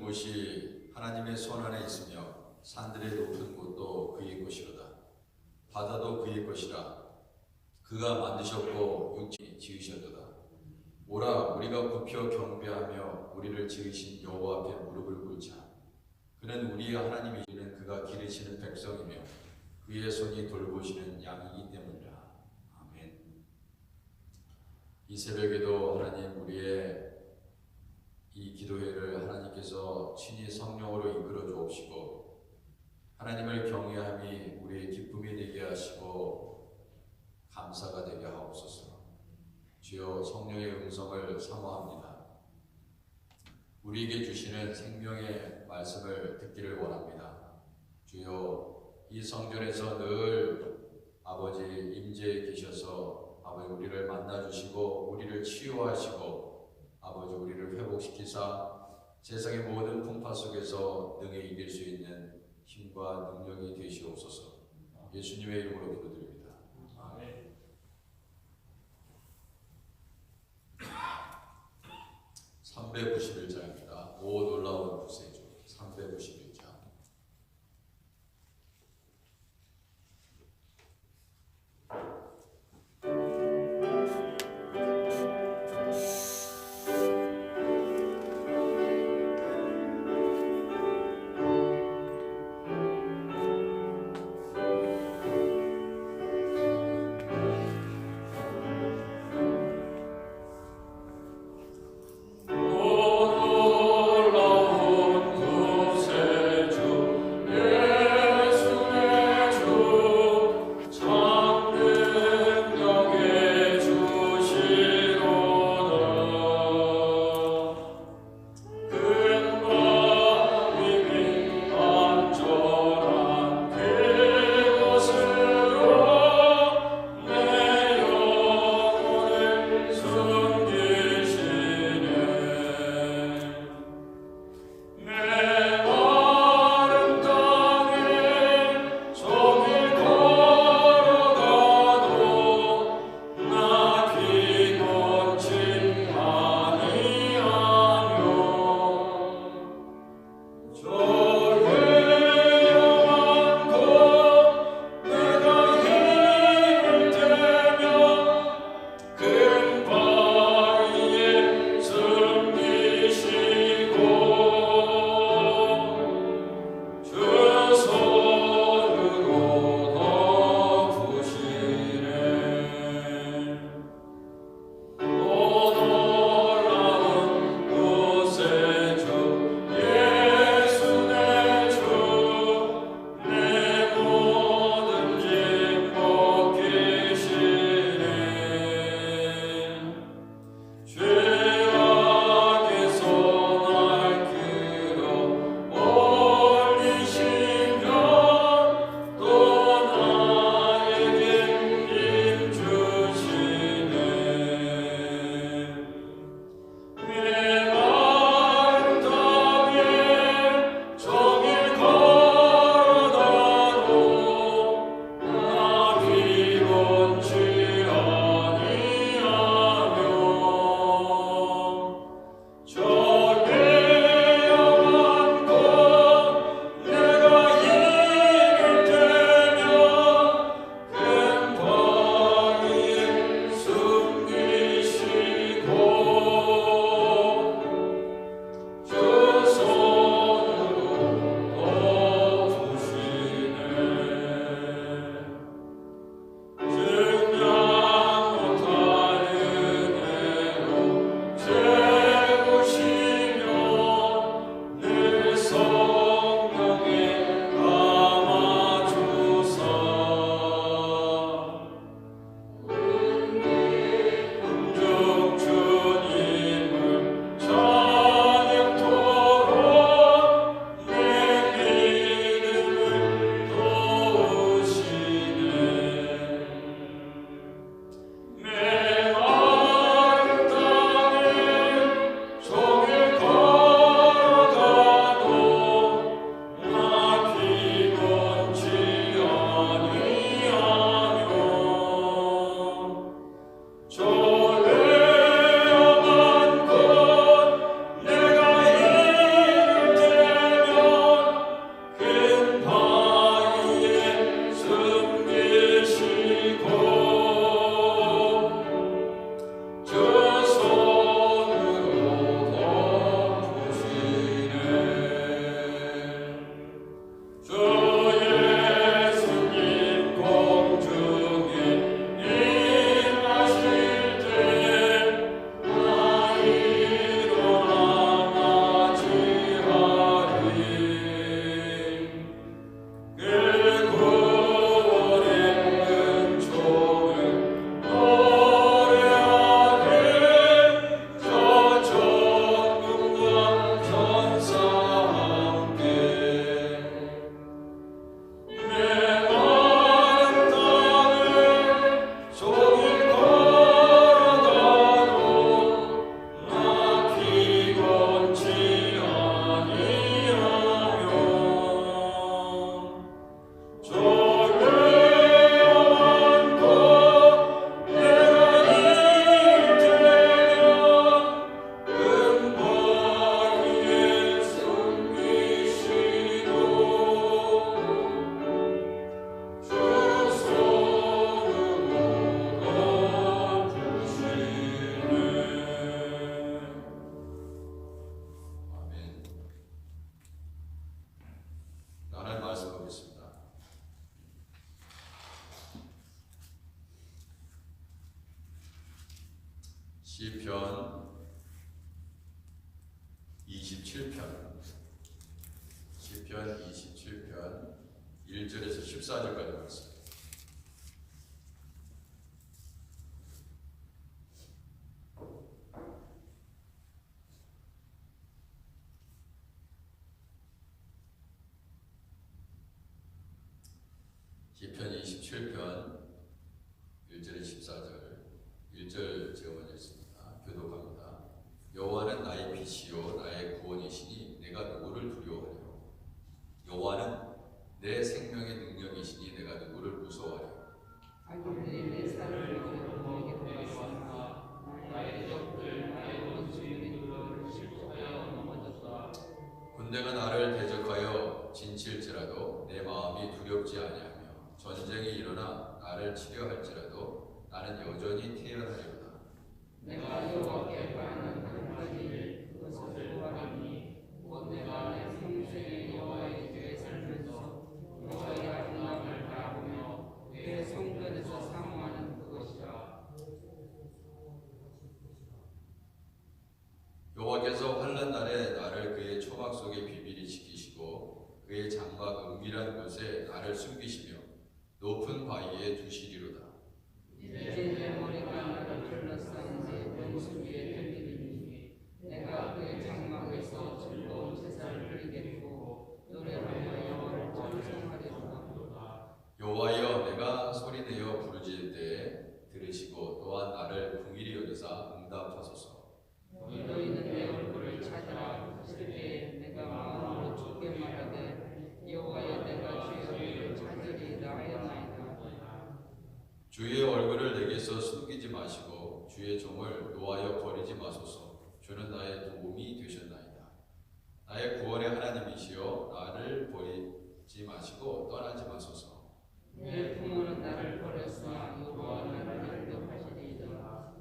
곳이 하나님의 손 안에 있으며 산들의 높은 곳도 그의 것이로다. 바다도 그의 것이라. 그가 만드셨고 육지 지으셨도다. 오라, 우리가 굽혀 경배하며 우리를 지으신 여호와 앞에 무릎을 꿇자. 그는 우리의 하나님이시는 그가 기르시는 백성이며 그의 손이 돌보시는 양이기 때문이라. 아멘. 이 새벽에도 하나님, 우리의 이 기도회를 하나님께서 친히 성령으로 이끌어 주옵시고 하나님을 경외함이 우리의 기쁨이 되게 하시고 감사가 되게 하옵소서. 주여, 성령의 음성을 사모합니다. 우리에게 주시는 생명의 말씀을 듣기를 원합니다. 주여, 이 성전에서 늘 아버지 임재에 계셔서 아버지 우리를 만나주시고 우리를 치유하시고 아버지 우리를 회복시키사 세상의 모든 풍파 속에서 능히 이길 수 있는 힘과 능력이 되시옵소서. 예수님의 이름으로 기도드립니다. 아멘. (391장입니다) 오 놀라운 구세주. 391장. 오 놀라운 구세주 시편 27편 1절에서 14절까지 말씀. 시편 27편 1절에 14절. 1절 제가 먼저 읽습니다. 교독합니다. 여호와는 나의 빛이요 나의 구원이시니 내가 누구를 두려워하리요. 여호와는 내 생명의 능력이시니 내가 누구를 무서워하리요. 악인들이 내 살을 먹으려고 내게 돌아왔으나 나의 적들 나의 원수들이 그를 실족하여 넘어졌다. 군대가 나를 대적하여 진칠지라도 내 마음이 두렵지 아니하며 전쟁이 일어나 나를 치려 할지라도 나는 여전히 태어나리로다. 내가 여호와께 바라는 한 가지 일 그것을 구하리니 곧 내가 내 평생에 여호와의 집에 살면서 여호와의 아름다움을 바라보며 그의 성전에서 사모하는 그것이라. 여호와께서 환난 날에 나를 그의 초막 속에 비밀히 지키시고 그의 장막 은밀한 곳에 나를 숨기시며 높은 바위에 두시리로다. 이제 내 머리가 나를 둘러싼 내 원수 위에 들리리니 내가 그의 장막에서 즐거운 제사를 드리겠고 노래하며 여호와를 찬송하리로다. 여호와여 내가 소리내어 부르짖을 때에 들으시고 또한 나를 긍휼히 여기사 응답하소서. 너희는 내 얼굴을 찾으라 하실 때에 내가 마음으로 주께 말하되 여호와여 내가 주의 얼굴을 찾으리이다 하였나이다. 주의 얼굴을 내게서 숨기지 마시고 주의 종을 노하여 버리지 마소서. 주는 나의 도움이 되셨나이다. 나의 구원의 하나님이시여 나를 버리지 마시고 떠나지 마소서. 내 부모는 나를 버렸으나 여호와는 나를 기억하시리이다.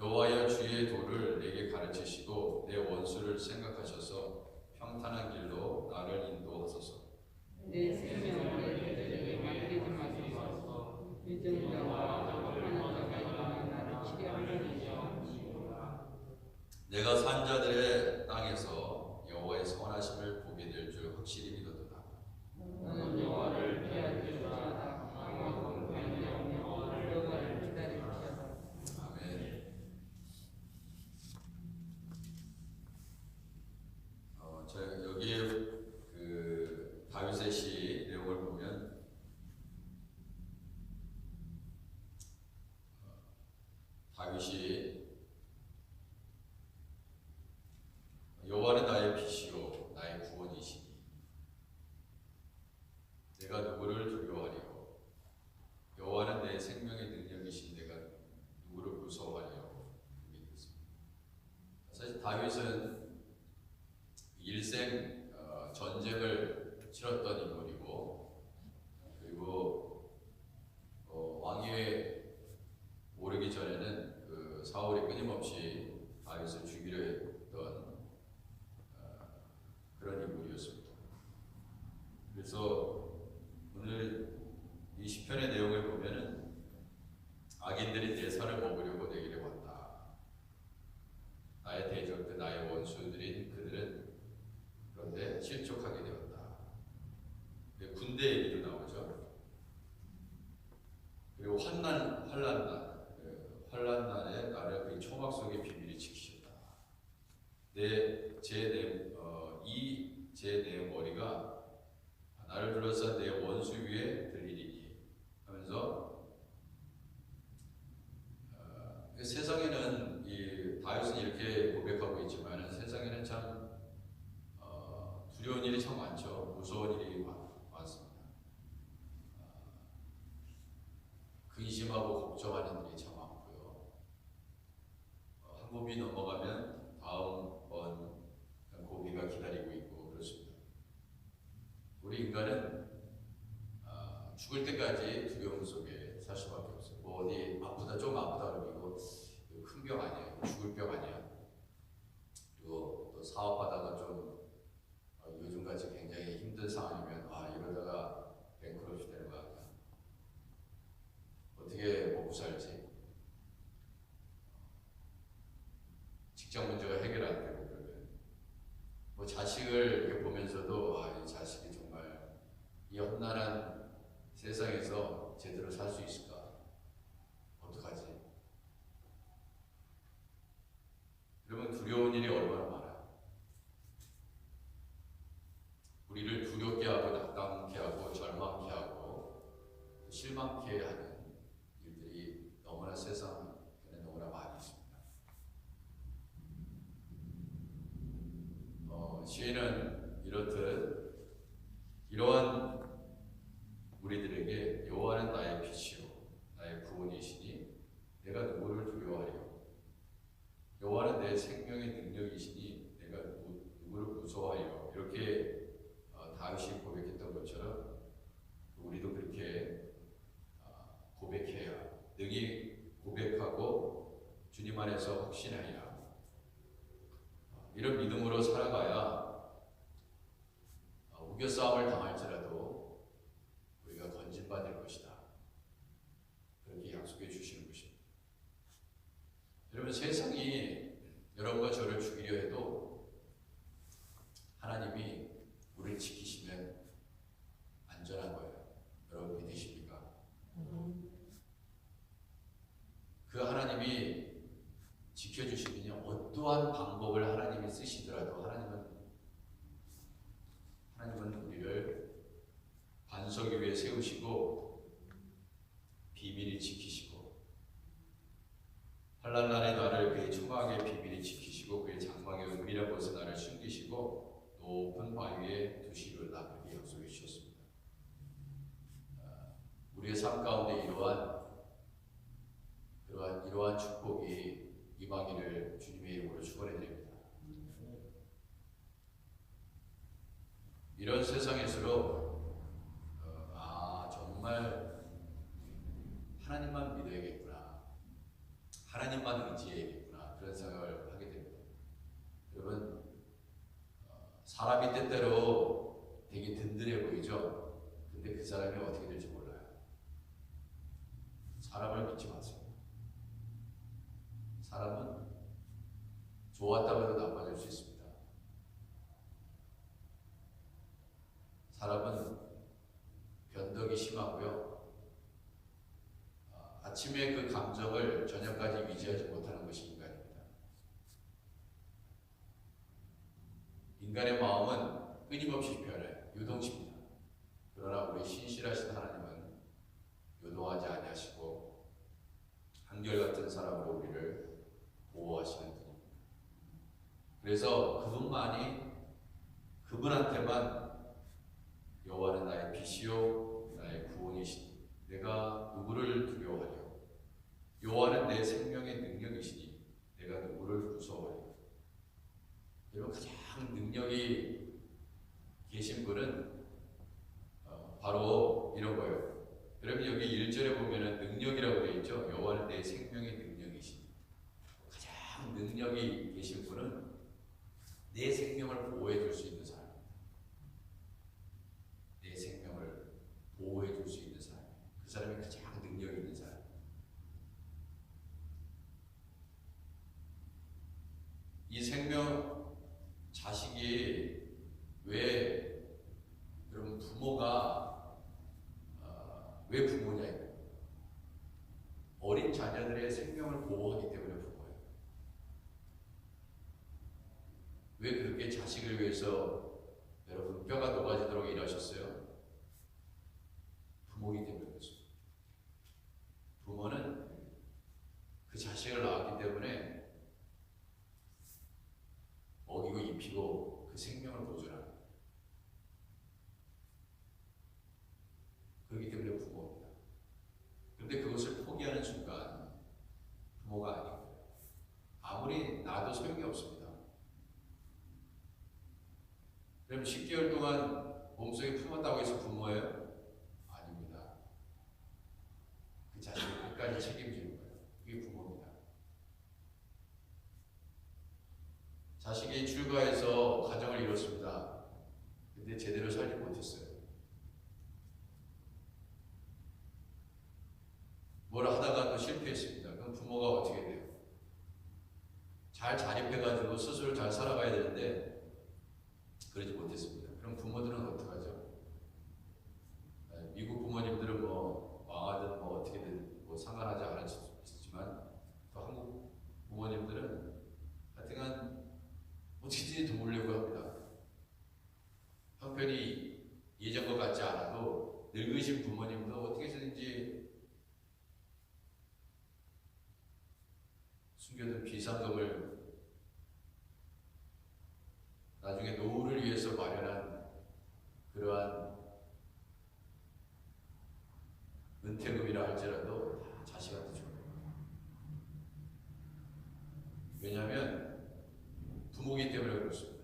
여호와여 주의 도를 내게 가르치시고 내 원수를 생각하셔서 평탄한 길로 나를 인도하소서. 내 생명을 그들에게 맡기지 마소서. 늦은 자와 악하는 자가 일어나 나를 치려하느니라. 내가 산 자들의 땅에서 여호와의 선하심을 보게 될 줄 확실히 믿었도다. 너는 여호와를 피하리로다. 강하고 변명하며 여호와를 기다릴지어다. 아멘. 제가 여기에 그 다윗의 시 내용을 보면 다윗이 여호와는 나의 빛이요 나의 구원이시니 내가 누구를 두려워하리요. 여호와는 내 생명의 능력이시니 내가 누구를 무서워하리요. 믿습니다. 사실 다윗은 일생 전쟁을 치렀던 인물이고 그리고 왕위에 오르기 전에는 그 사울이 끊임없이 다윗을 죽이려 했던 그런 인물이었습니다. 그래서 오늘 이 시편의 내용을 보면은 악인들이 내 살을 먹으려고 내게로 왔다. 나의 대적들, 나의 원수들인 그들은 그런데 실족하게 되었다. 군대 얘기도 나오죠. 그리고 환난날에 나를 그 초막 속에 비밀히 지키셨다. 제 머리가 나를 둘러싼 내 원수 위에 들리리니 하면서 세상에는 이 다윗은 이렇게 고백하고 있지만 세상에는 참 두려운 일이 참 많죠. 무서운 일이 많습니다. 근심하고 걱정하는 일이 참 많고요. 한 고비 넘어가면 다음 번 고비가 기다리고 있고 그렇습니다. 우리 인간은 죽을 때까지 두려움 속에 살 수밖에 없어요. 뭐 어디 아프다 좀 아프다 그러고 이거 큰 병 아니야, 죽을 병 아니야. 그리고 또 사업하다가 좀 요즘같이 굉장히 힘든 상황이면 이러다가 뱅크럽이 되는 거 아니야. 어떻게 먹고 살지? 그 자식을 이렇게 보면서도 이 자식이 정말 이 험난한 세상에서 제대로 살 수 있을까? 어떡하지? 여러분, 두려운 일이 얼마나 많아요. 우리를 두렵게 하고 낙담케 하고 절망케 하고 실망케 하는 일들이 너무나 세상에 너무나 많이 있습니다. 시인은 이렇듯 이러한 우리들에게 여호와는 나의 빛이요 나의 구원이시니 내가 누구를 두려워하리요. 여호와는 내 생명의 능력이시니 내가 누구를 무서워하리요. 이렇게 다윗이 고백했던 것처럼 우리도 그렇게 고백해야 능히 고백하고 주님 안에서 확신하리라. 이런 믿음으로 살아가야 우겨싸움을 당할지라도 우리가 건진받을 것이다. 그렇게 약속해 주시는 것입니다. 여러분, 세상이 여러분과 저를 죽이려 해도 하나님이 우리를 지키시면 안전한 거예요. 여러분 믿으십니까? 그 하나님이 지켜주시면요, 어떠한 방법을 하나님이 쓰시더라도 하나님은 우리를 반석 위에 세우시고 비밀히 지키시고 환난날에 나를 그의 초막의 비밀히 지키시고 그의 장막의 은밀한 곳에 나를 숨기시고 높은 바위에 두시리라. 그렇게 약속해 주셨습니다. 우리의 삶 가운데 이러한 축복이 임하기를 주님의 이름으로 축원해 드립니다. 이런 세상일수록 정말 하나님만 믿어야겠구나, 하나님만 의지해야겠구나, 그런 생각을 하게 됩니다. 여러분, 사람이 때때로 되게 든든해 보이죠? 근데 그 사람이 어떻게 될지 몰라요. 사람을 믿지 마세요. 사람은 좋았다고 해도 나빠질 수 있습니다. 사람은 변덕이 심하고요. 아침에 그 감정을 저녁까지 유지하지 못하는 것이 인간입니다. 인간의 마음은 끊임없이 변해요. 요동칩니다. 그러나 우리 신실하신 하나님은 요동하지 아니하시고 한결같은 사람으로 우리를 보호하시는 분입니다. 그래서 그분한테만 여호와는 나의 빛이요 나의 구원이시니 내가 누구를 두려워하리요. 여호와는 내 생명의 능력이시니 내가 누구를 무서워하리요. 여러분, 가장 능력이 계신 분은 바로 이런 거예요. 여러분, 여기 1절에 보면은 능력이라고 되어 있죠. 여호와는 내 생명의 능력이시니. 가장 능력이 계신 분은 내 생명을 보호해 줄 수 있는 사람. 내 생명을 보호해 줄 수 있는 사람. 그 사람이 가장 능력이 있는 사람. 이 생명, 자식이 여러분, 부모가 왜 부모냐? 어린 자녀들의 생명을 보호하기 때문에 부모예요. 왜 그렇게 자식을 위해서 여러분 뼈가 녹아지도록 일하셨어요? 부모이기 때문에 그렇습니다. 부모는 그 자식을 낳았기 때문에 먹이고 입히고 그 생명을 보존하는 거예요. 그렇기 때문에 부모입니다. 그런데 그것을 포기하는 순간 부모가 아닌 거예요. 아무리 낳아도 소용이 없습니다. 그럼 10개월 동안 몸속에 품었다고 해서 부모예요? 아닙니다. 그 자식을 끝까지 책임지는 거예요. 그게 부모입니다. 자식이 출가해서 가정을 이뤘습니다. 근데 제대로 살지 못했어요. 뭘 하다가 또 실패했습니다. 그럼 부모가 어떻게 돼요? 잘 자립해가지고 스스로 잘 살아가야 되는데 그러지 못했습니다. 그럼 부모들은 어떡하죠? 미국 부모님들은 뭐 망하든 뭐 어떻게든 뭐 상관하지 않을 수 있지만 또 한국 부모님들은 하여튼간 어떻게든지 도우려고 합니다. 형편이 예전과 같지 않아도 늙으신 부모님도 어떻게 해서든지 숨겨둔 비상금을 나중에 노후를 위해서 마련한 그러한 은퇴금이라 할지라도 다 자식한테 줘요. 왜냐하면 부모기 때문에 그렇습니다.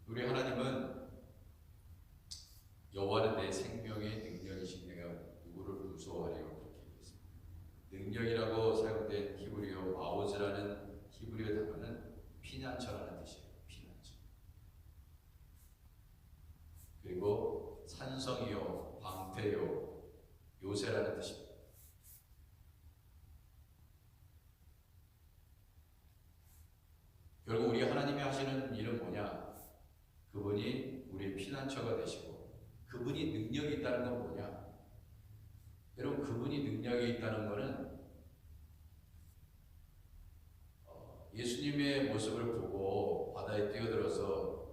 우리 하나님은 여호와는 내 생명의 능력이신 내가 누구를 무서워하리요 그렇게 얘기했습니다. 능력이라고 사용된 히브리어 마오즈라는 히브리어 단어는 피난처라는 뜻이에요. 피난처. 그리고 산성이요 방패요 요새라는 뜻입니다. 결국 우리 하나님이 하시는 일은 뭐냐? 그분이 우리의 피난처가 되시고 그분이 능력이 있다는 건 뭐냐? 여러분 그분이 능력이 있다는 것은 예수님의 모습을 보고 바다에 뛰어들어서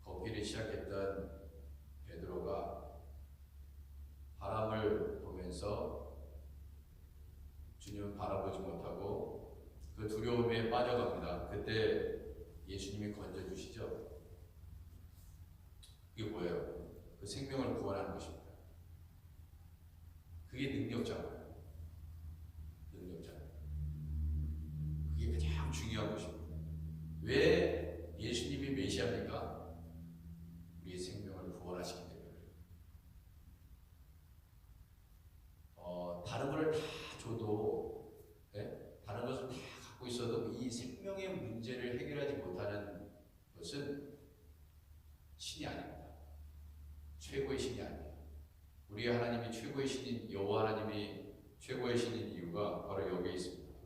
걷기를 시작했던 베드로가 바람을 보면서 주님을 바라보지 못하고 그 두려움에 빠져갑니다. 그때 예수님이 건져주시죠. 그게 뭐예요? 그 생명을 구원하는 것입니다. 그게 능력자예요. 능력자예요. 그게 가장 중요한 것입니다. 왜 예수님이 메시아입니까? 우리의 생명을 구원하시기 때문에 다른 것을 다 줘도 다른 것을 다 갖고 있어도 이 생명의 문제를 해결하지 못하는 것은 신이 아닙니다. 최고의 신이 아니에요. 우리 하나님이 최고의 신인 여호와 하나님이 최고의 신인 이유가 바로 여기에 있습니다.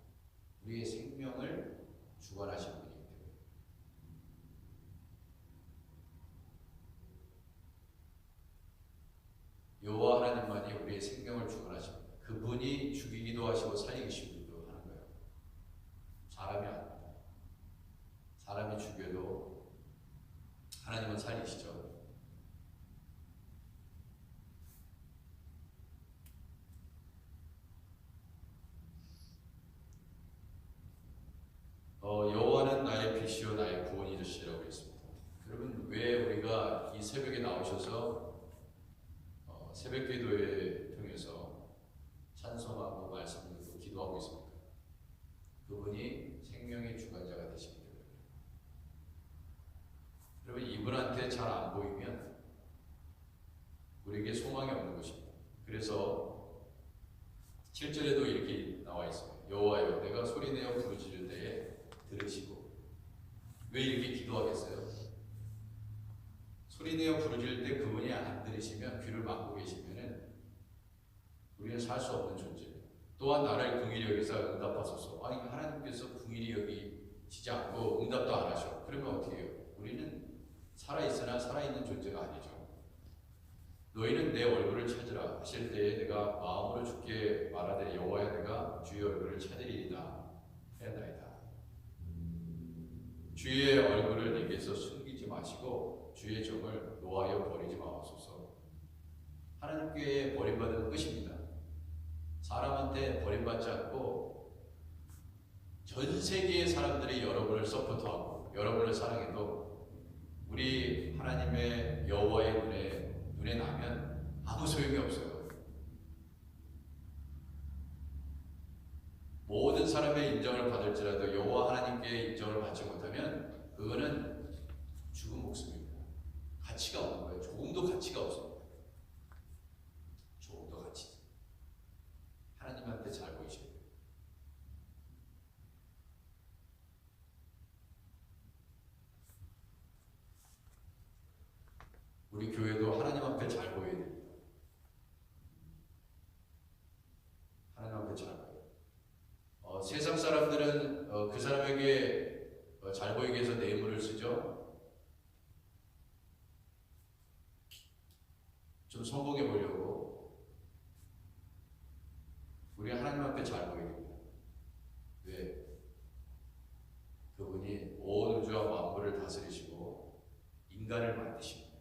우리의 생명을 주관하신 분이기 때문에. 여호와 하나님만이 우리의 생명을 주관하십니다. 그분이 죽이기도 하시고 살리기도 하는 거예요. 사람이 아닙니다. 사람이 죽여도 하나님은 살리시죠. 여호와는 나의 빛이요 나의 구원이시라고 했습니다. 여러분 왜 우리가 이 새벽에 나오셔서 새벽 기도회 통해서 찬송하고 말씀 듣고 기도하고 있습니까? 그분이 생명의 주관자가 되시기 때문에. 여러분 이분한테 잘 안 보이면 우리에게 소망이 없는 것입니다. 그래서 7절에도 이렇게 나와 있습니다. 여호와여 내가 소리내어 부르짖을 때에 들으시고. 왜 이렇게 기도하겠어요? 소리내어 부르짖을 때 그분이 안 들으시면 귀를 막고 계시면은 우리는 살 수 없는 존재예요. 또한 나를 긍휼히 여기서 응답하소서. 아니 하나님께서 긍휼히 여기시지 않고 응답도 안 하셔. 그러면 어떻게 해요? 우리는 살아있으나 살아있는 존재가 아니죠. 너희는 내 얼굴을 찾으라 하실 때에 내가 마음으로 주께 말하되 여호와여 내가 주의 얼굴을 찾으리이다 하였나이다. 주의 얼굴을 내게서 숨기지 마시고 주의 정을 노하여 버리지 마옵소서. 하나님께 버림받은 끝입니다. 사람한테 버림받지 않고 전 세계의 사람들이 여러분을 서포트하고 여러분을 사랑해도 우리 하나님의 여호와의 눈에 나면 아무 소용이 없어요. 모든 사람의 인정을 받을지라도 여호와 하나님께 인정을 받지 못하면 그거는 죽은 목숨입니다. 가치가 없는 거예요. 조금도 가치가 없습니다. 조금도 가치. 하나님한테 잘 보이셔야 돼요. 우리 교회도 하나님 앞에 잘 보여야 됩니다. 하나님 앞에 잘 보여요. 세상 사람들은 그 사람에게 잘 보이게 해서 뇌물을 쓰죠. 좀 성공해 보려고. 우리 하나님 앞에 잘 보이겠다. 왜? 그분이 온 우주와 만물을 다스리시고 인간을 만드십니다.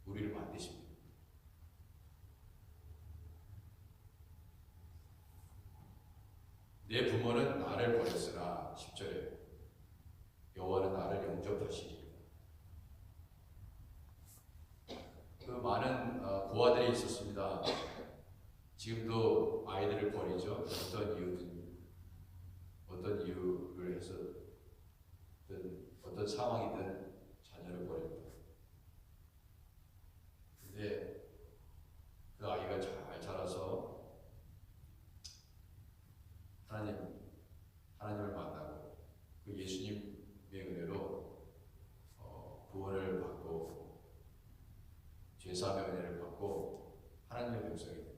우리를 만드십니다. 내 부모는 나를 버렸으나 10절에 여호와는 나를 영접하시리라. 그 많은 부하들이 있었습니다. 지금도 아이들을 버리죠. 어떤 이유를 해서 어떤 상황이든 자녀를 버립니다. 근데 그 아이가 잘 자라서 하나님을 만나고 그 예수님의 은혜로 구원을 받고 죄사함의 은혜를 받고 하나님의 백성이 됩니다.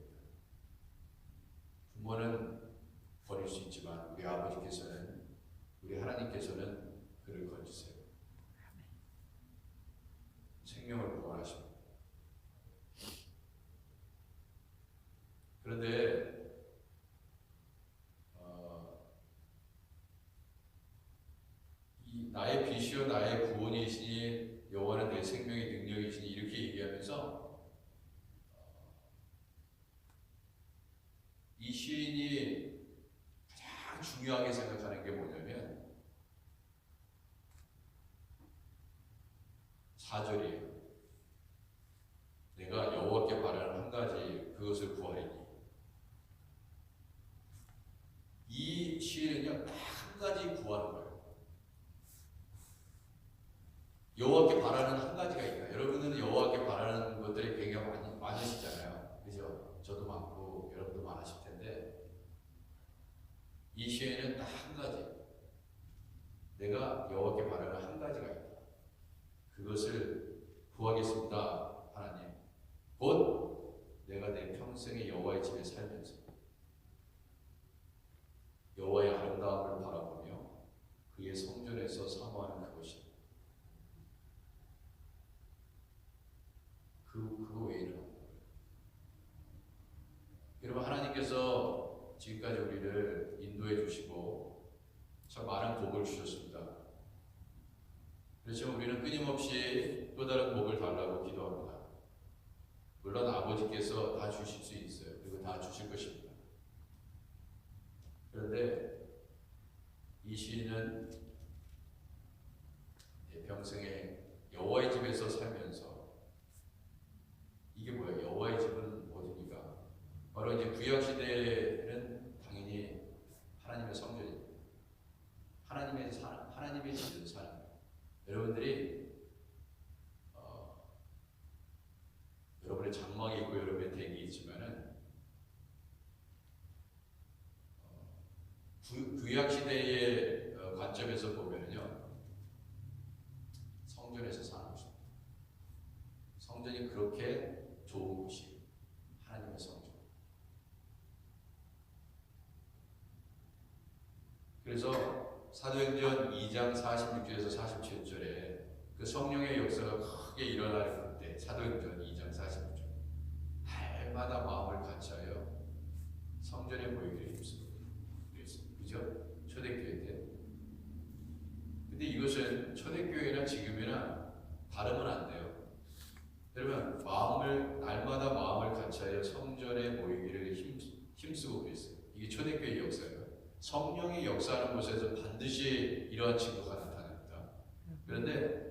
부모는 버릴 수 있지만 우리 아버지께서는, 우리 하나님께서는 그를 건지세요. 생명을 구원하십니다. 그런데 이 나의 빛이요 나의 구원이시니 여호와는 내 생명의 능력이시니 이렇게 얘기하면서 이 시인이 가장 중요하게 생각하는 게 뭐냐면 4절이에요. 내가 여호와께 바라는 한 가지, 그것을 구하리니. 이 시인은요 딱 한 가지 구하는 거예요. 여호와께 바라는 한 가지가 있다. 여러분은 여호와께 바라는 것들이 굉장히 많으시잖아요. 그죠? 저도 많고 여러분도 많으실 텐데 이 시에는 딱 한 가지, 내가 여호와께 바라는 한 가지가 있다. 그것을 구하겠습니다. 하나님. 곧 내가 내 평생에 여호와의 집에 살면서 여호와의 아름다움을 바라보며 그의 성전에서 사모하는 그것이다. 그거 외에는 없는 거예요. 여러분, 하나님께서 지금까지 우리를 인도해 주시고 참 많은 복을 주셨습니다. 그렇지만 우리는 끊임없이 또 다른 복을 달라고 기도합니다. 물론 아버지께서 다 주실 수 있어요. 그리고 다 주실 것입니다. 그런데 이 시인은 평생에 여호와의 집에서 살면서, 이게 뭐야? 여호와의 집은 어디입니까? 바로 이제 구약 시대에는 당연히 하나님의 성전입니다. 하나님의 집에서 사는 거예요. 여러분들이 여러분의 장막이 있고 여러분의 댁이 있지만은 구약 시대의 관점에서 보면은요, 성전에서 사는 것입니다. 성전이 그렇게 좋은 곳이 하나님의 성전. 그래서 사도행전 2장 46절에서 47절에 그 성령의 역사가 크게 일어나는 때, 사도행전 2장 46절, 날마다 마음을 같이하여 성전에 모이기를 힘쓰고 그랬어요. 그죠? 초대교회 때. 근데 이것은 초대교회나 지금이나 다르면 안 돼요. 여러분, 날마다 마음을 같이하여 성전에 모이기를 힘쓰고 그랬어요. 이게 초대교회 역사예요. 성령이 역사하는 곳에서 반드시 이러한 증거가 나타납니다. 그런데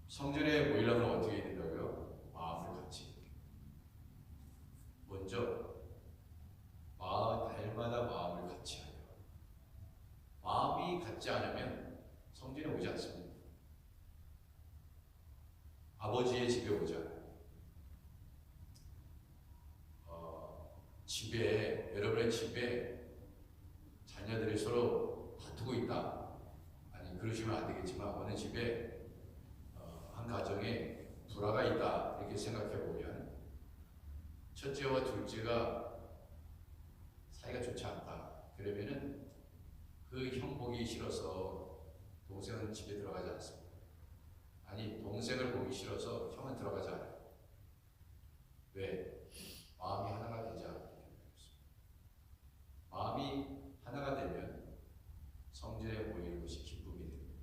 성전에 모이려면 어떻게 해야 된다고요? 마음을 같이. 먼저 날마다 마음을 같이 하여. 마음이 같지 않으면 성전에 오지 않습니다. 아버지의 집에 오잖아요. 여러분의 집에 자녀들이 서로 다투고 있다. 아니, 그러시면 안 되겠지만 어느 집에 한 가정에 불화가 있다. 이렇게 생각해 보면 첫째와 둘째가 사이가 좋지 않다. 그러면은 그 형 보기 싫어서 동생은 집에 들어가지 않습니다. 아니, 동생을 보기 싫어서 형은 들어가지 않아요. 왜? 마음이 하나가 되지 않기 때문에 그렇습니다. 마음이 하나가 되면 성전에 모이는 것이 기쁨이 됩니다.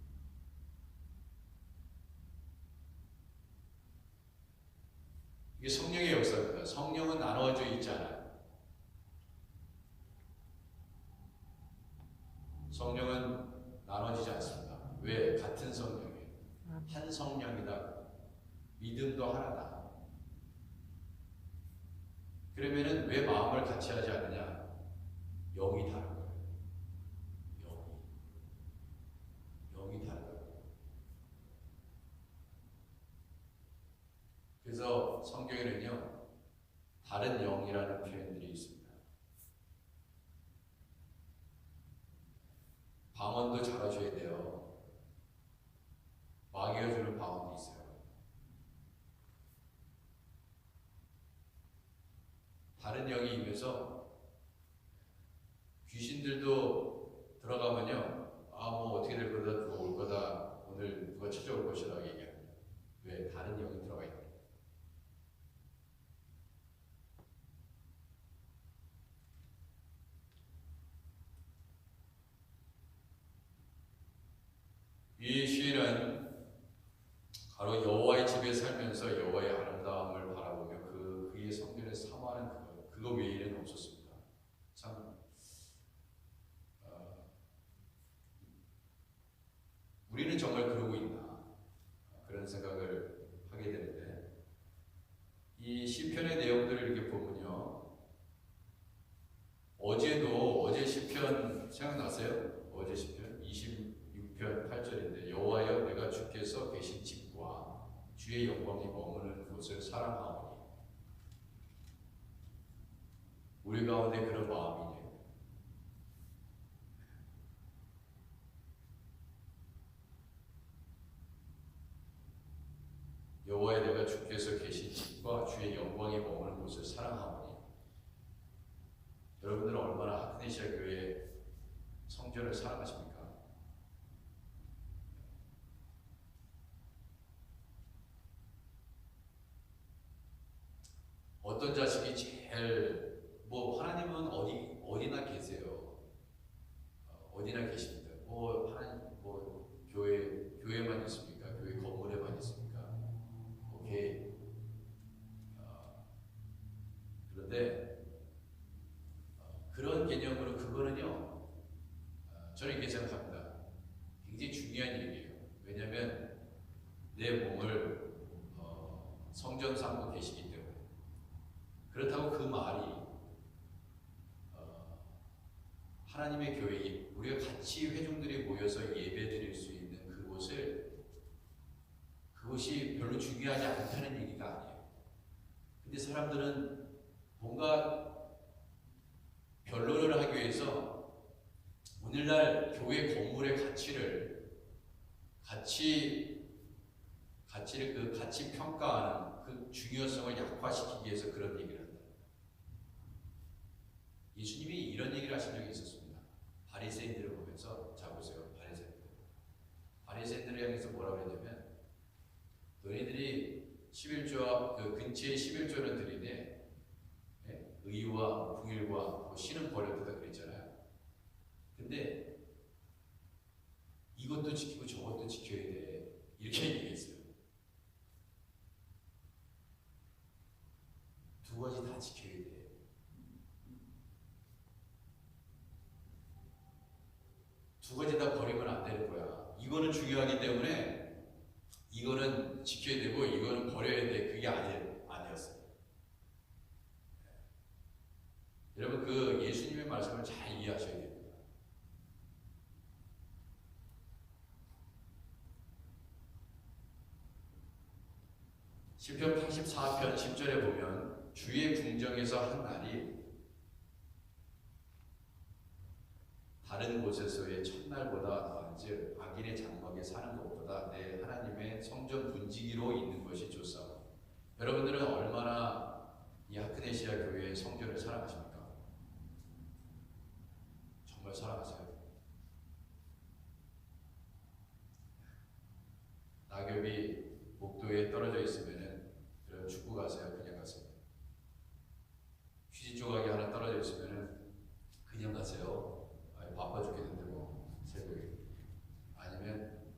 이게 성령의 역사입니다. 성령은 나눠져 있지 않아요. 성령은 나눠지지 않습니다. 왜? 같은 성령이에요. 한 성령이다. 믿음도 하나다. 그러면은 왜 마음을 같이 하지 않느냐? 영이 다른 거예요. 영이 다르다고. 그래서 성경에는요, 다른 영이라는 표현들이 있습니다. 방언도 잘하셔야 돼요. 마귀가 주는 방언도 있어요. 다른 영이 임해서 귀신들도 들어가면요, 뭐 어떻게 될 거다, 누가 올 거다, 오늘 누가 찾아올 것이라고 얘기합니다. 왜? 다른 영이 들어가 있는 거예요. 이 시인은 바로 여호와의 집에 살면서 여호와의 아름다움을 바라보며 그의 성전을 사모하는 그거 외에는 없었습니다. 참 우리는 정말 그러고 있나 그런 생각을 하게 되는데, 이 시편의 내용들을 이렇게 보면요, 어제 시편 생각나세요? 어제 시편 26편 8절인데 여호와여 내가 주께서 계신 집과 주의 영광이 머무는 곳을 사랑하오니. 우리 가운데 그런 마음이네요. 여호와여 내가 주께서 계신 집과 주의 영광이 머무는 곳을 사랑하오니. 여러분들은 얼마나 하크네시아 교회 성전을 사랑하십니까? 어떤 자식이 제일 하나님은 어디나 계세요. 어디나 계십니다. 하나님 교회만 있습니까? 교회 건물에만 있습니까? 오케이. 그런데 그런 개념으로 그거는요, 저는 이렇게 생각합니다. 굉장히 중요한 얘기예요. 왜냐하면 내 몸을 성전 삼고 계시기 때문에. 그렇다고 그 말이 하나님의 교회, 우리가 같이 회중들이 모여서 예배드릴 수 있는 그것이 별로 중요하지 않다는 얘기가 아니에요. 근데 사람들은 뭔가 변론을 하기 위해서 오늘날 교회 건물의 가치를 같이 평가하는 그 중요성을 약화시키기 위해서 그런 얘기를 한다. 예수님이 이런 얘기를 하신 적이 있었습니다. 바리새인들을 보면서, 자 보세요, 바리새인들을 향해서 뭐라고 했냐면, 너희들이 11조와 그 근처에 11조는 드리되 의와 궁일과 신은 버렸다 그랬잖아요. 근데 이것도 지키고 저것도 지켜야 돼, 이렇게 얘기했어요. 두 가지 다 지켜야 돼. 두 가지 다 버리면 안 되는 거야. 이거는 중요하기 때문에 이거는 지켜야 되고 이거는 버려야 돼. 그게 아니었어요. 여러분, 그 예수님의 말씀을 잘 이해하셔야 됩니다. 시편 84편 10절에 보면 주의 궁정에서 한 날이 다른 곳에서의 첫날보다 더한즉 악인의 장막에 사는 것보다 내 하나님의 성전 분지기로 있는 것이 좋사오니. 여러분들은 얼마나 이 하크네시아 교회의 성전을 사랑하십니까? 정말 사랑하세요? 낙엽이 목도에 떨어져 있으면은 그럼 죽고 가세요? 그냥 가세요? 휴지 조각이 하나 떨어져 있으면은 그냥 가세요? 아니, 바빠 죽겠는데 뭐 새벽에. 아니면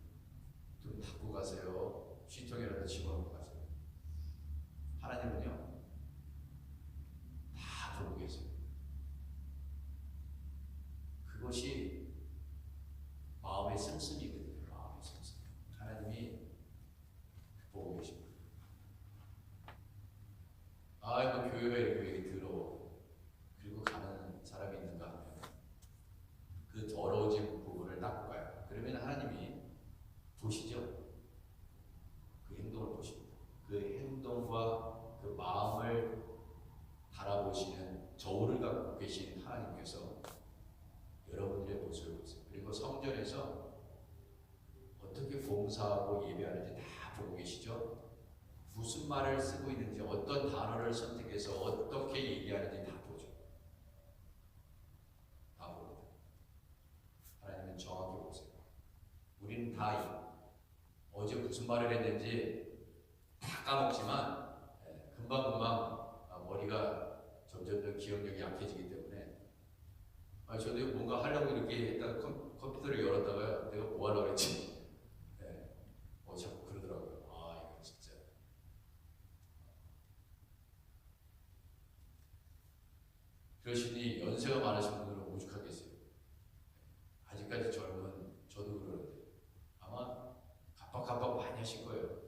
좀 닫고 가세요? 휴지통이라도 집어넣고 가세요? 하나님은요 다 보고 계세요. 그것이 마음의 씀씀이거든요. 마음의 씀씀. 하나님이 보고 계십니다. 아, 뭐 교회가 이렇게 얘기 들어. 그리고 가는 사람이 있는가 하면 그 더러워진 부분을 닦고 가요. 그러면 하나님이 보시죠. 그 행동을 보십니다. 그 행동과 그 마음을 바라보시는 저울을 갖고 계신 하나님께서 여러분들의 모습을 보세요. 그리고 성전에서 어떻게 봉사하고 예배하는지 다 보고 계시죠? 무슨 말을 쓰고 있는지, 어떤 단어를 선택해서 어떻게 얘기하는지 다 보죠. 다 봅니다. 하나님은 정확히 보세요. 우리는 다 어제 무슨 말을 했는지 다 까먹지만 금방금방 머리가 점점 기억력이 약해지기 때문에 저도 뭔가 하려고 이렇게 했다가 컴퓨터를 열었다가 내가 뭐 하려고 했지? 자꾸 그러더라고요. 이거 진짜. 그러시니 연세가 많으신 분들은 오죽하겠어요. 아직까지 젊은 저도 그러는데 아마 깜빡깜빡 많이 하실 거예요.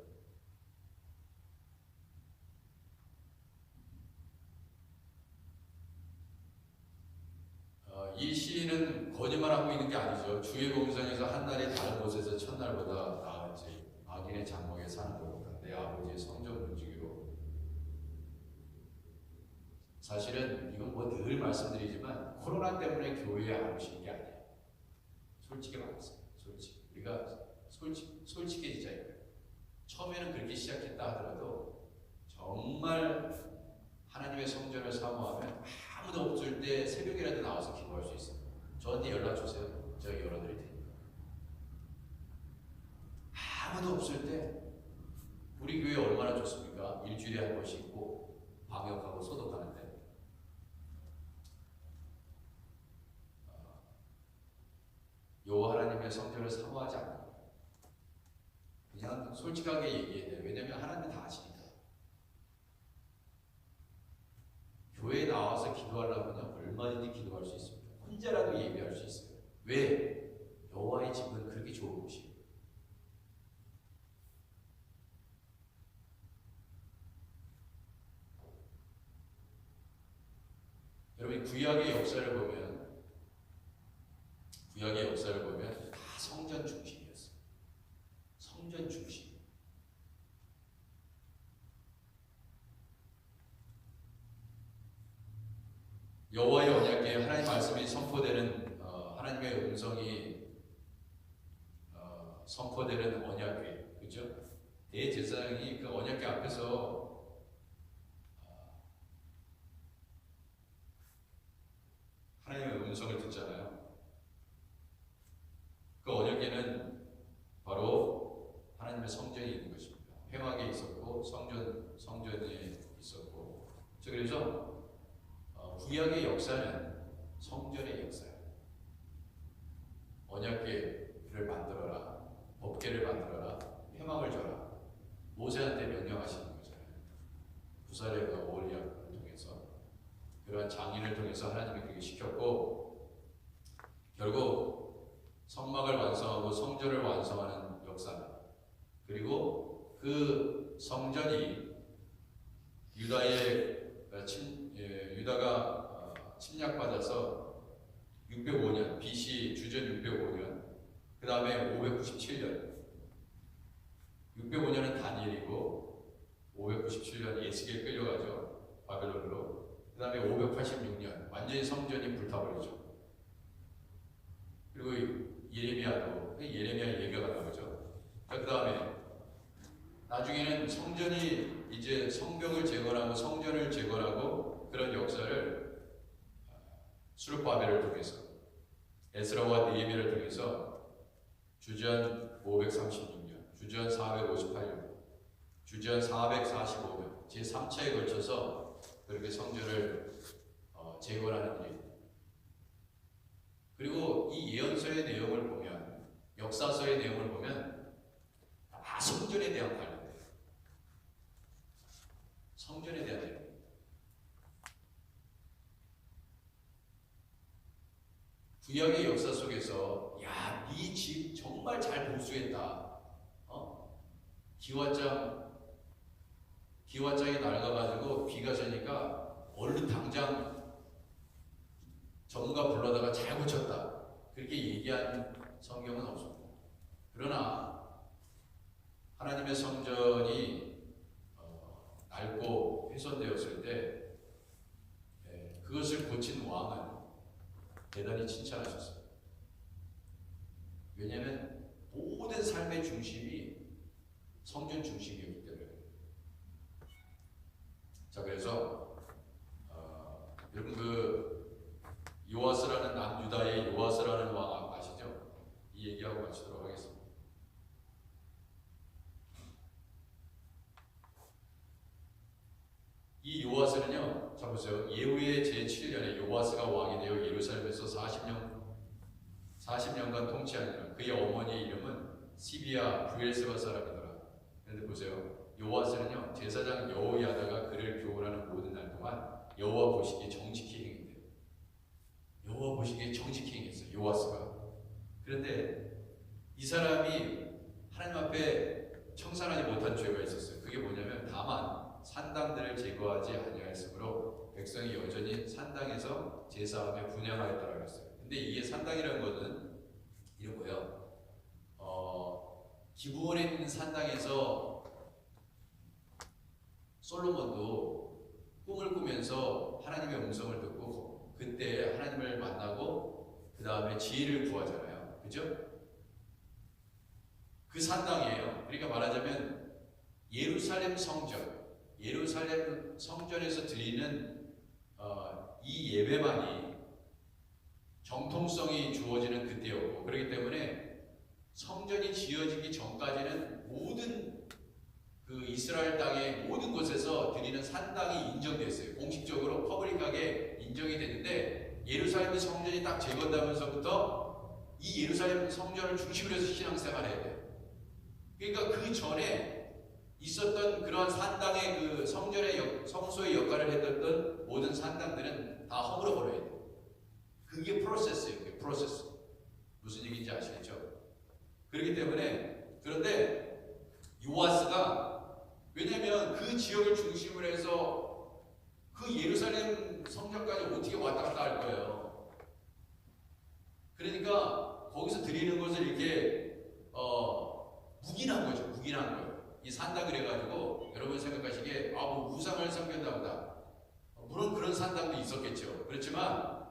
이 시인은 거짓말하고 있는 게 아니죠. 주의 공성에서 한날이 다른 곳에서 첫날보다 나은지 악인의 장막에 사는 것보다 내 아버지의 성전 문지기로. 사실은 이건 뭐 늘 말씀드리지만 코로나 때문에 교회에 안 오시는 게 아니에요. 솔직히 말했어요. 우리가 솔직해지자 이거예요. 처음에는 그렇게 시작했다 하더라도 정말 하나님의 성전을 사모하면 아무도 없을 때 새벽이라도 나와서 기도할 수 있어요. 저한테 연락 주세요. 제가 열어드릴 테니까. 아무도 없을 때 우리 교회 얼마나 좋습니까? 일주일에 한 번씩 있고 방역하고 소독하는데 여호와 하나님의 성전을 사모하지 않는 거예요. 그냥 솔직하게 얘기해야 돼요. 왜냐하면 하나님은 다 아시니까. 교회에 나와서 기도하려면 얼마든지 기도할 수 있습니다. 혼자라도 예배할 수 있어요. 왜? 여호와의 집은 그렇게 좋은 곳이에요. 여러분 구약의 역사를 보면 다 성전 중심이었어요. 성전 중심. 여호와의 언약궤 하나님 말씀이 선포되는 하나님의 음성이 선포되는 언약궤, 그렇죠? 대제사장이 그 언약궤 앞에서 하나님의 음성을 듣잖아요. 그 언약궤는 바로 하나님의 성전이 있는 것입니다. 회막에 있었고 성전에 있었고. 그래서 구약의 역사는 성전의 역사예요. 언약궤를 만들어라, 법궤를 만들어라, 회막을 줘라. 모세한테 명령하시는 거잖아요. 구사례가 오홀리아를 통해서 그러한 장인을 통해서 하나님이 그렇게 시켰고 결국 성막을 완성하고 성전을 완성하는 역사입니다. 그리고 그 성전이 유다가 침략받아서 605년 BC 주전 605년 그 다음에 597년 605년은 다니엘이고 597년 에스겔 끌려가죠. 바벨론으로. 그 다음에 586년 완전히 성전이 불타버리죠. 그리고 예레미야 얘기가 나오죠. 그 다음에 나중에는 성전이 이제 성벽을 재건하고 성전을 재건하고 그런 역사를 수르바벨을 통해서 에스라와 느헤미야를 통해서 주전 536년, 주전 458년, 주전 445년 제3차에 걸쳐서 그렇게 성전을 재건하는 일이. 그리고 이 예언서의 내용을 보면, 역사서의 내용을 보면 다 성전에 대한 관련돼요. 성전에 대한 내용. 구약의 역사 속에서 야, 네 집 정말 잘 보수했다. 기와장이 낡아가지고 비가 새니까 얼른 당장 전문가 불러다가 잘 고쳤다. 그렇게 얘기한 성경은 없습니다. 그러나 하나님의 성전이 낡고 훼손되었을 때 그것을 고친 왕은 대단히 칭찬하셨어요. 왜냐하면 모든 삶의 중심이 성전 중심이었기 때문에. 자, 그래서 여러분 그 요아스라는 남유다의 요아스라는 왕 아시죠? 이 얘기하고 마치도록 하겠습니다. 이 요아스는요, 자 보세요. 예후의 제7년에 요아스가 왕이 되어 예루살렘에서 40년간 통치하니라. 그의 어머니의 이름은 시비야 부엘세바 사람이더라. 그런데 보세요. 요아스는요, 제사장 여호야다가 그를 교훈하는 모든 날 동안 여호와 보시기에 정직히 행했대요. 여호와 보시기에 정직히 행했어요, 요아스가. 그런데 이 사람이 하나님 앞에 청산하지 못한 죄가 있었어요. 그게 뭐냐면 다만 산당들을 제거하지 아니하였으므로 백성이 여전히 산당에서 제사하며 분향하였다라고 했어요. 근데 이게 산당이라는 것은 이런 거예요. 기브온에 있는 산당에서 솔로몬도 꿈을 꾸면서 하나님의 음성을 듣고 그때 하나님을 만나고 그 다음에 지혜를 구하잖아요. 그죠? 그 산당이에요. 그러니까 말하자면 예루살렘 성전에서 드리는 이 예배만이 정통성이 주어지는 그때였고, 그렇기 때문에 성전이 지어지기 전까지는 모든 그 이스라엘 땅의 모든 곳에서 드리는 산당이 인정됐어요. 공식적으로 퍼블릭하게 인정이 됐는데, 예루살렘 성전이 딱 제거되면서부터 이 예루살렘 성전을 중심으로 해서 신앙생활을 해야 돼요. 그러니까 그 전에 있었던 그러한 산당의 그 성소의 역할을 했던 모든 산당들은 다 허물어 버려야 돼요. 그게 프로세스예요. 그게 프로세스. 무슨 얘기인지 아시겠죠? 그렇기 때문에, 그런데 요아스가, 왜냐면 그 지역을 중심으로 해서 그 예루살렘 성전까지 어떻게 왔다 갔다 할 거예요. 그러니까 거기서 드리는 것을 이렇게 묵인한 거죠. 묵인한 거예요. 이 산당을 해가지고 여러분 생각하시기에 뭐 우상을 섬긴다 보다, 물론 그런 산당도 있었겠죠. 그렇지만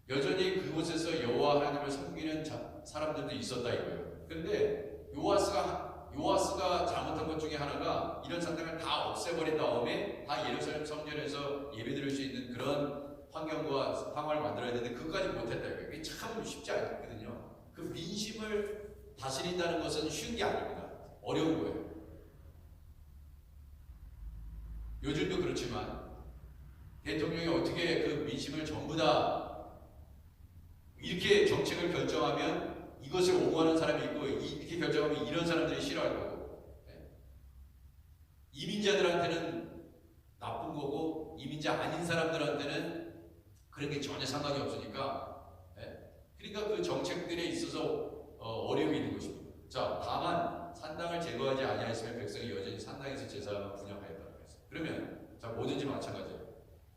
여전히 그곳에서 여호와 하나님을 섬기는 사람들도 있었다 이거예요. 그런데 요아스가 잘못한 것 중에 하나가 이런 산당을 다 없애버린 다음에 다 예루살렘 성전에서 예배드릴 수 있는 그런 환경과 상황을 만들어야 되는데 그것까지 못했다 이거예요. 그게 참 쉽지 않거든요. 그 민심을 다스린다는 것은 쉬운 게 아닙니다. 어려운 거예요. 요즘도 그렇지만 대통령이 어떻게 그 민심을 전부 다 이렇게 정책을 결정하면 이것을 옹호하는 사람이 있고, 이렇게 결정하면 이런 사람들이 싫어할 거고, 이민자들한테는 나쁜 거고 이민자 아닌 사람들한테는 그런 게 전혀 상관이 없으니까, 그러니까 그 정책들에 있어서 어려움이 있는 것입니다. 자, 다만 산당을 제거하지 아니하였으면 백성이 여전히 산당에서 제사하며 분향하였다고 했어요. 그러면 자, 뭐든지 마찬가지예요.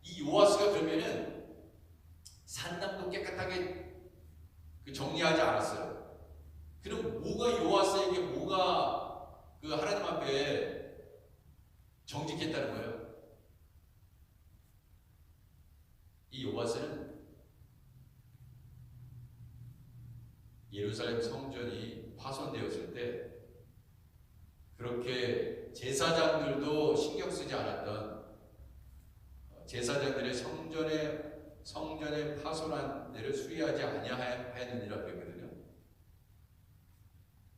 이 요아스가 그러면은 산당도 깨끗하게 정리하지 않았어요. 그럼 뭐가 요아스에게 뭐가 그 하나님 앞에 정직했다는 거예요? 이 요아스는 예루살렘 성전이 파손되었을 때 그렇게 제사장들도 신경 쓰지 않았던, 제사장들의 성전에 파손한 데를 수리하지 아니하였느니라 그랬거든요.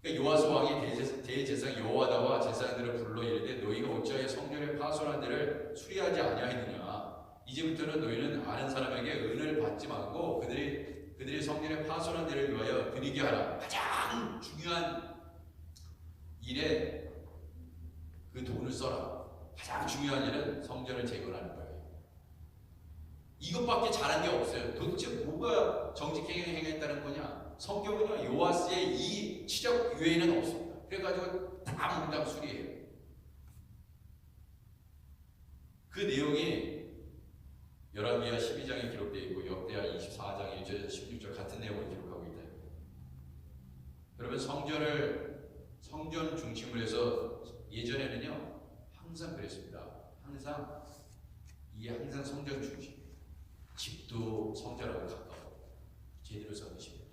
그러니까 요아스 왕이 대제사장 여호와다와 제사장들을 불러 이르되 너희가 어찌하여 성전에 파손한 데를 수리하지 아니하였느냐. 이제부터는 너희는 아는 사람에게 은을 받지 말고 그들이 성전에 파손한 데를 위하여 드리게 하라. 가장 중요한 일에 그 돈을 써라. 가장 중요한 일은 성전을 재건하는 거예요. 이것밖에 잘한 게 없어요. 도대체 뭐가 정직하게 행했다는 거냐? 성경은요, 요아스의 이 치적 외에는 없습니다. 그래가지고 다 몽땅 수리해요. 그 내용이 열왕기하 12장에 기록되어 있고 역대하 24장 1절에서 16절 같은 내용을 기록하고 있다. 여러분, 성전 중심으로 해서 예전에는요 항상 그랬습니다. 항상 성전 중심, 집도 성전하고 가까워 제대로 섬기시고.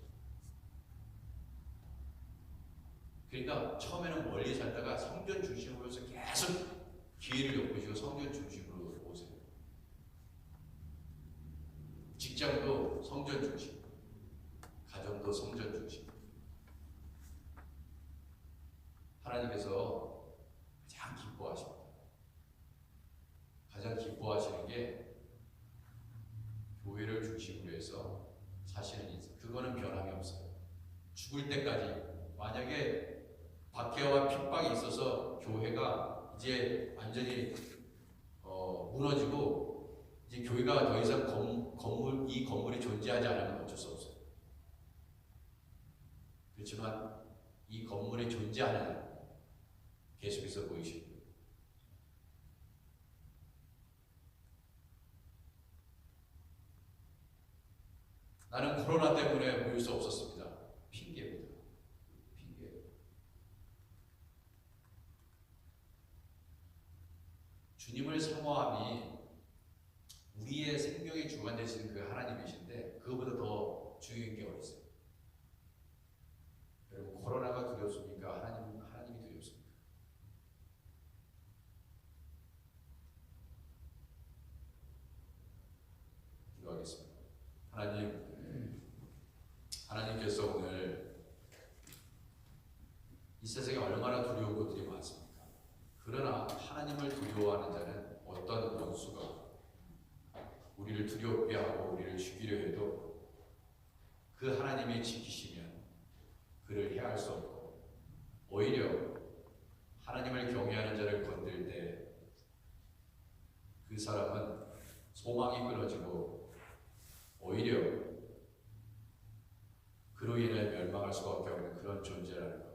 그러니까 처음에는 멀리 살다가 성전 중심으로 해서 계속 기회를 엿보시고 성전 중심으로 오세요. 직장도 성전 중심, 가정도 성전 중심. 하나님께서 가장 기뻐하십니다. 가장 기뻐하시는 게 교회를 중심으로 해서 사시는 인생. 그거는 변함이 없어요. 죽을 때까지. 만약에 박해와 핍박이 있어서 교회가 이제 완전히 무너지고 이제 교회가 더 이상 이 건물이 존재하지 않으면 어쩔 수 없어요. 그렇지만 이 건물이 존재하는 한 계속해서 보이십니다. 나는 코로나 때문에 모일 수 없었습니다. 핑계입니다. 핑계. 주님을 사모함이 우리의 생명의 주관 되시는 그 하나님이신데 그거보다 더 중요한 게 어디 있어요? 여러분, 코로나가 두렵습니까? 하나님이 두렵습니까? 기도하겠습니다. 하나님께서 오늘 이 세상에 얼마나 두려운 것들이 많습니까? 그러나 하나님을 두려워하는 자는 어떤 원수가 우리를 두렵게 하고 우리를 죽이려 해도 그 하나님이 지키시면 그를 해할 수 없고, 오히려 하나님을 경외하는 자를 건들 때 그 사람은 소망이 끊어지고 오히려 그로 인해 멸망할 수밖에 없는 그런 존재라는 것.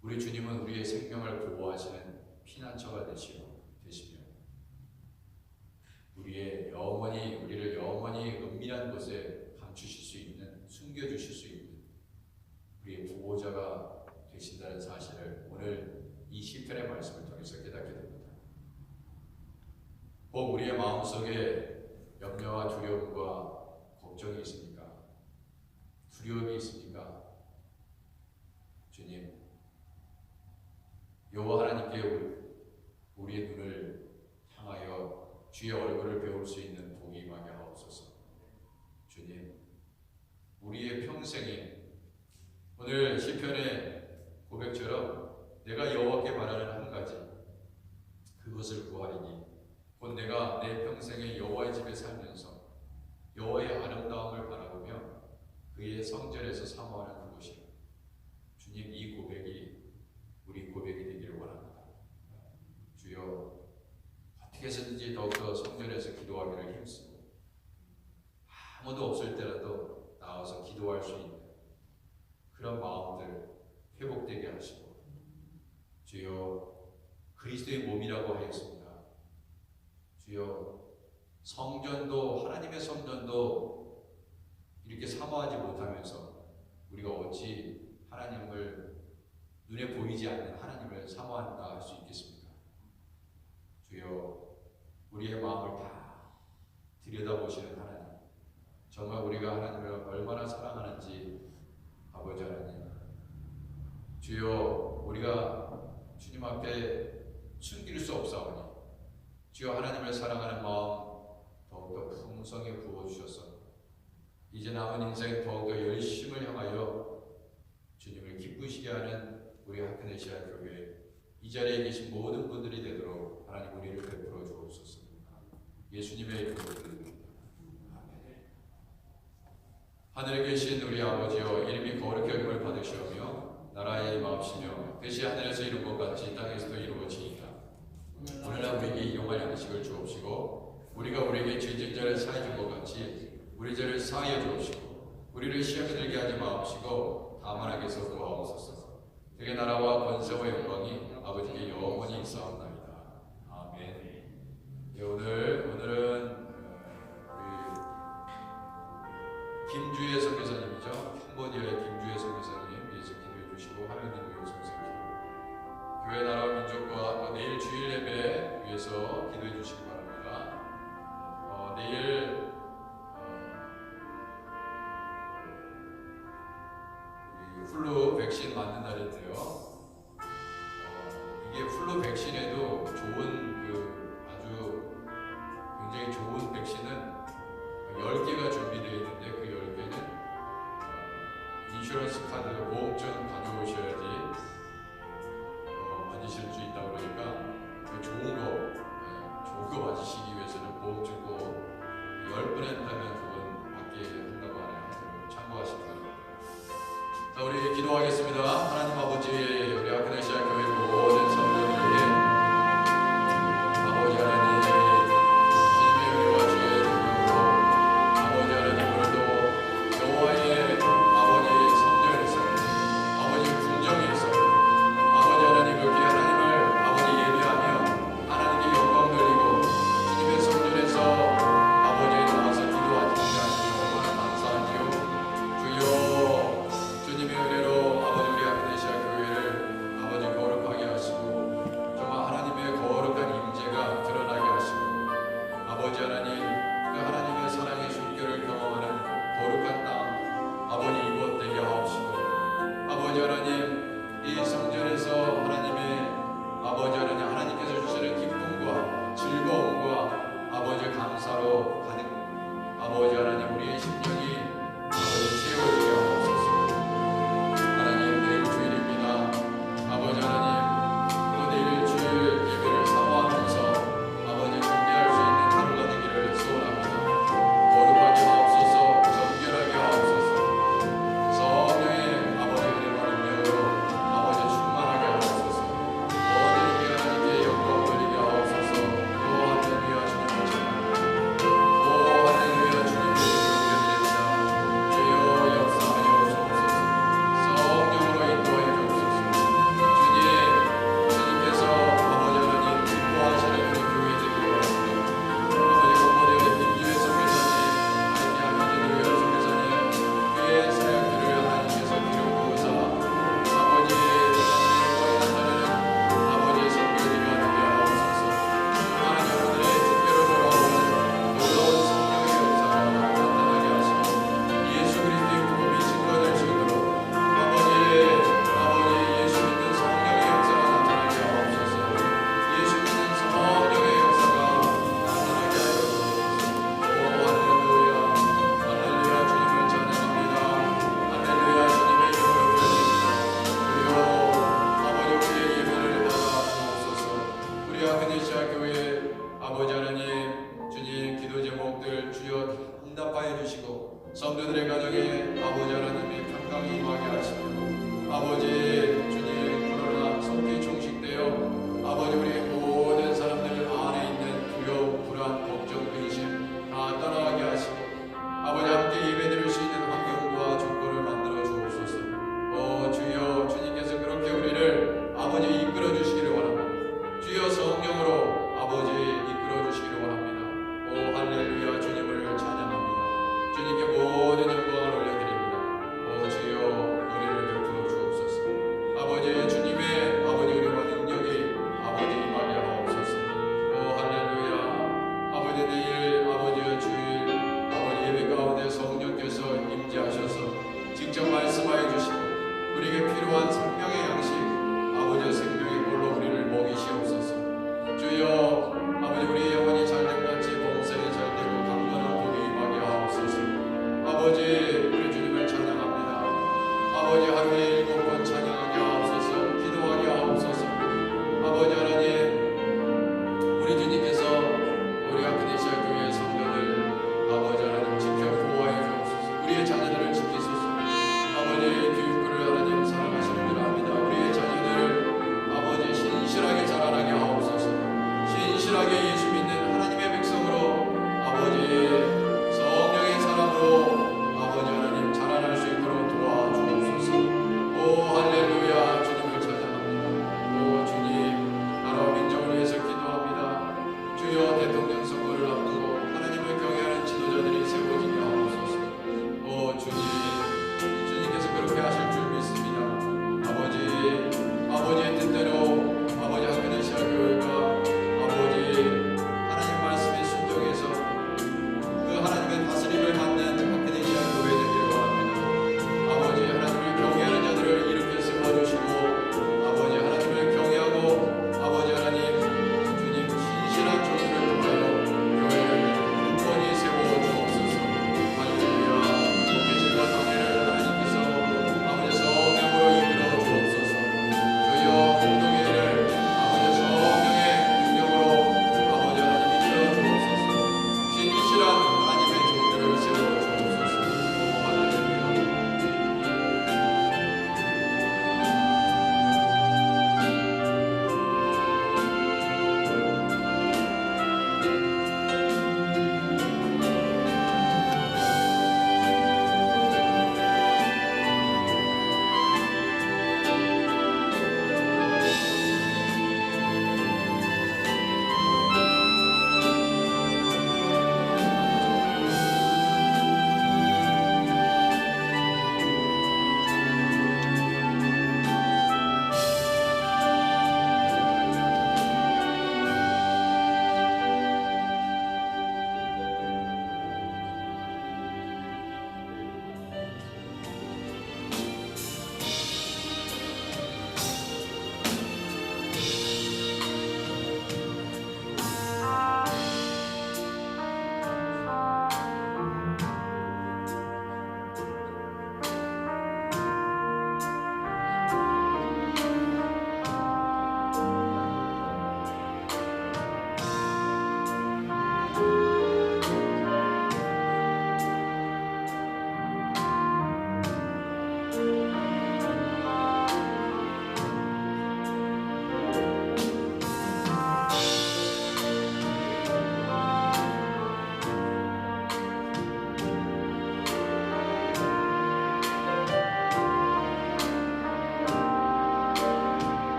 우리 주님은 우리의 생명을 보호하시는 피난처가 되시며 우리를 영원히 은밀한 곳에 감추실 수 있는, 숨겨주실 수 있는 우리의 보호자가 되신다는 사실을 오늘 이 시편의 말씀을 통해서 깨닫게 됩니다. 꼭 우리의 마음속에 염려와 두려움과 걱정이 있습니까? 두려움이 있습니까? 주님, 여호와 하나님께 우리의 눈을 향하여 주의 얼굴을 배울 수 있는 복이 임하게 하옵소서. 주님, 우리의 평생에 오늘 시편의 고백처럼 내가 여호와께 바라는 한 가지, 그것을 구하리니 곧 내가 내 평생에 여호와의 집에 살면서 여호와의 아름다움을 바라보며 그의 성전에서 사모하는 그곳이라. 주님, 이 고백이 우리 고백이 되기를 원합니다. 주여, 어떻게 해서든지 더욱더 성전에서 기도하기를 힘쓰고 아무도 없을 때라도 나와서 기도할 수 있는 그런 마음들 회복되게 하시고, 주여, 그리스도의 몸이라고 하였습니다. 주여, 성전도, 하나님의 성전도 이렇게 사모하지 못하면서 우리가 어찌 하나님을, 눈에 보이지 않는 하나님을 사모한다 할 수 있겠습니까? 주여, 우리의 마음을 다 들여다보시는 하나님, 정말 우리가 하나님을 얼마나 사랑하는지 아버지 하나님, 주여, 우리가 주님 앞에 숨길 수 없사오니 주여, 하나님을 사랑하는 마음 더 더욱더 풍성히 부어주셔서 이제 남은 인생 더욱더 열심을 향하여 주님을 기쁘시게 하는 우리 하크네시아 교회 이 자리에 계신 모든 분들이 되도록 하나님 우리를 베풀어 주옵소서. 예수님의 이름으로 기도드립니다. 아멘. 하늘에 계신 우리 아버지여, 이름이 거룩히 여김을 받으시오며 나라의 임하옵시며 뜻이 하늘에서 이룬 것 같이 땅에서도 이루어지이다. 오늘날 우리에게 일용할 양식을 주옵시고 우리가 우리에게 죄진 자를 사해 준 것 같이 우리 죄를 사하여 주옵시고 우리를 시험에 들게 하지 마옵시고 다만 악에서 구하옵소서. 그의 나라와 권세와 영광이 아버지께 영원히 있사옵나이다. 아멘. 예, 오늘은 우리 김주혜 선교사님이죠. 캄보디아의 김주혜 선교사님 위해서 기도해 주시고 하나님 위해 성생하시고 교회 나라와 민족과 내일 주일 예배 위해서 기도해 주시기 바랍니다. 내일 플루 백신 맞는 날인데요. 이게 플루 백신에도 좋은 아주 굉장히 좋은 백신은 10개가 준비되어 있는데 그 10개는 인슈런스 카드 보험증 가져오셔야지 맞으실 수 있다고 그러니까 좋은 거 맞으시기 위해서는 보험증 꼭 10분 했다면 그건 받게 한다고 하네요. 참고하시기 바랍니다. 자, 우리 기도하겠습니다. 하나님 아버지, 우리 하크네시아 교회 모든 성도들에게 아버지 하나님 주님의 은혜와 주의 능력으로 아버지 하나님 오늘도 여호와의 아버지 성전에서 아버지 궁정에서 아버지 하나님 그렇게 하나님을 아버지 예배하며 하나님께 영광 돌리고 주님의 성전에서 아버지에 나와서 기도하시는 하나님 얼마나 감사하지요. 주여 주님의 은혜로 아버지 우리 하크네시아 교회를 아버지 거룩하게 하시고 정말 하나님의 거룩한 임재가 드러나게 하시고 아버지 하나님 그 하나님의 사랑의 숨결을 경험하는 거룩한 땅 아버지 이곳 되게 하옵시고 아버지 하나님 이 성전에서 하나님의 아버지 하나님 하나님께서 주시는 기쁨과 즐거움과 아버지 감사로 가득 아버지 하나님 우리의 심령이 아버지 채워지게 하옵소서. 하나님 내일 주일입니다. 아버지 하나님 또 내일 주일 예배를 사모하면서 아버지 준비할 수 있는 하루가 되기를 소원합니다. 거룩하게 하옵소서. 정결하게 하옵소서. 성령의 아버지 은혜와 능력으로 아버지 충만하게 하옵소서. 모든 하나님께 영광 돌리게 하옵소서. 오 할렐루야 주님을 찬양합니다. 오 할렐루야 주님을 경배드립니다. 주여 역사하여 주옵소서. 성령으로 인도하여 주옵소서. 주님께서 아버지 하나님 기뻐하시는 우리 교회 되기를 바랍니다. 아버지 캄보디아의 김주혜 선교사님, 하나님 아버지 노현 선교사님, 그의 사역들을 하나님께서 기름 부으사 아버지 하나님의 나타내는 아버지의 선교지가 되게 하옵소서. 많은 여러분들의 주께로 돌아오는 놀라운 성령의 역사가 나타나게 하시고 예수 그리스도의 복음이 증거될 수 있도록 아버지 예수 믿는 성령의 역사가 나타나게 하옵소서. 예수 믿는 성령의 역사가 나타나게 하여 주옵소서. 오 할렐루야 할렐루야 주님을 찬양합니다. 할렐루야 주님의 이름을 올려드립니다. 주여 아버지 우리의 예배를 받아 주옵소서. 우리 하크네시아 교회 아버지 하나님 주님 기도 제목들 주여 응답하여 주시고 성도들의 가정에 아버지 하나님이 평강이 임하게 하시고 아버지 주님 코로나 속히 종식되어 아버지 우리 모든 사람들 안에 있는 두려움 불안 걱정 근심 다 떠나게 하시고 아버지 함께 예배드릴 수 있는 환경과 조건을 만들어 주옵소서. 주여 주님께서 그렇게 우리를 아버지 이끌어 주시기를 원합니다. 주여 성령으로 아버지 이끌어 주시기를 원합니다. 오 할렐루야 주님을 찬양합니다. 주님께 모든 영광을 올려드립니다. 주여 은혜를 베풀어 주옵소서. 아버지 주님의 아버지 은혜와 능력이 아버지 임하게 하옵소서. 할렐루야 아버지 내일 아버지 주일 아버지 예배 가운데 성령께서 임재하셔서 직접 말씀하여 주시고 우리에게 필요한 생명의 양식 아버지의 생명의 꼴로 우리를 먹이시옵소서. 주여 아버지 우리 영혼이 잘됨같이 봉사에 잘되고 아버지